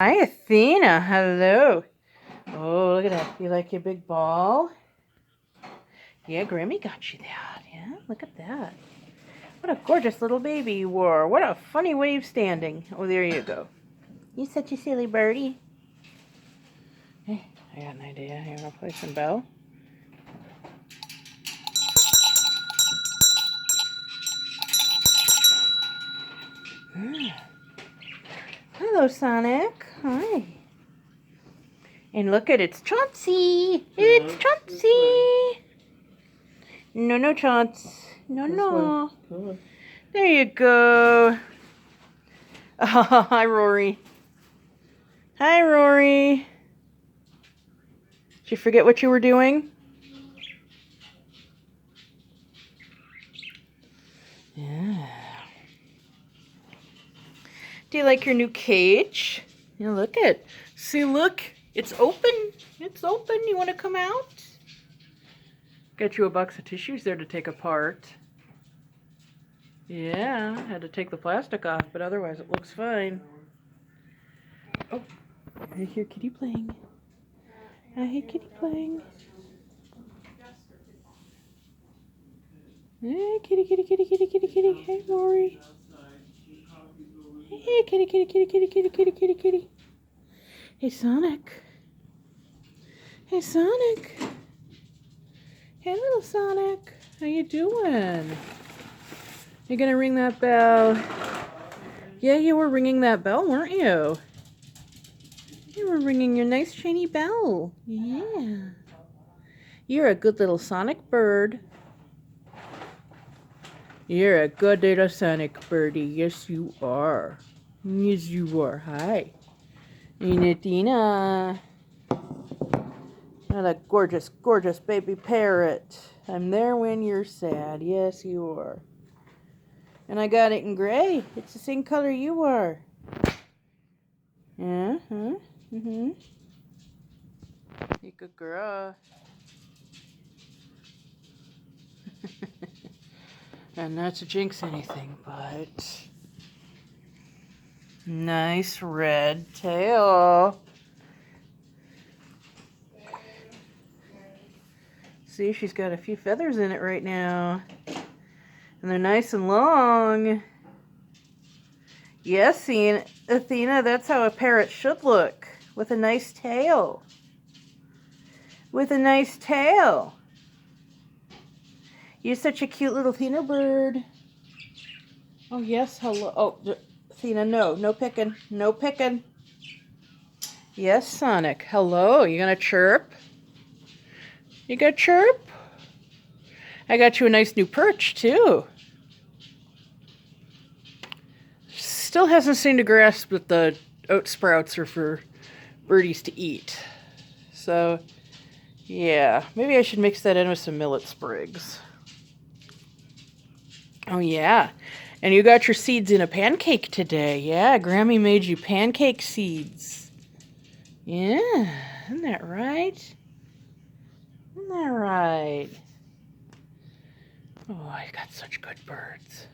Hi, Athena. Hello. Oh, look at that. You like your big ball? Yeah, Grammy got you that. Yeah, look at that. What a gorgeous little baby you were. What a funny wave standing. Oh, there you go. You such a silly birdie. Hey, I got an idea. You want to play some bell? Hello, Sonic. Hi. And look at it's Chauncey. It's Chauncey. No, Chauncey. No. There you go. Oh, hi, Rory. Hi, Rory. Did you forget what you were doing? Yeah. Do you like your new cage? Yeah, look it. See, look. It's open. It's open. You want to come out? Got you a box of tissues there to take apart. Yeah, had to take the plastic off, but otherwise it looks fine. Oh, I hear Kitty playing. I hear Kitty playing. Hey, kitty. Hey, Lori. Hey, kitty. Hey, Sonic. Hey, Sonic. Hey, little Sonic. How you doing? You gonna ring that bell? Yeah, you were ringing that bell, weren't you? You were ringing your nice shiny bell. Yeah. You're a good little Sonic bird. You're a good little Sonic birdie. Yes, you are. Yes, you are. Hi. Athena. What a gorgeous, gorgeous baby parrot. I'm there when you're sad. Yes, you are. And I got it in gray. It's the same color you are. Uh-huh. Mm-hmm. You good girl. And not to jinx anything, but nice red tail. See, she's got a few feathers in it right now. And they're nice and long. Yes, Athena, that's how a parrot should look. With a nice tail. With a nice tail. You're such a cute little Athena bird. Oh, yes, hello. Oh, Athena, no picking. No picking. Yes, Sonic. Hello. You gonna chirp? You gonna chirp? I got you a nice new perch, too. Still hasn't seemed to grasp that the oat sprouts are for birdies to eat. So, yeah. Maybe I should mix that in with some millet sprigs. Oh, yeah. And you got your seeds in a pancake today. Yeah, Grammy made you pancake seeds. Yeah, isn't that right? Isn't that right? Oh, I got such good birds.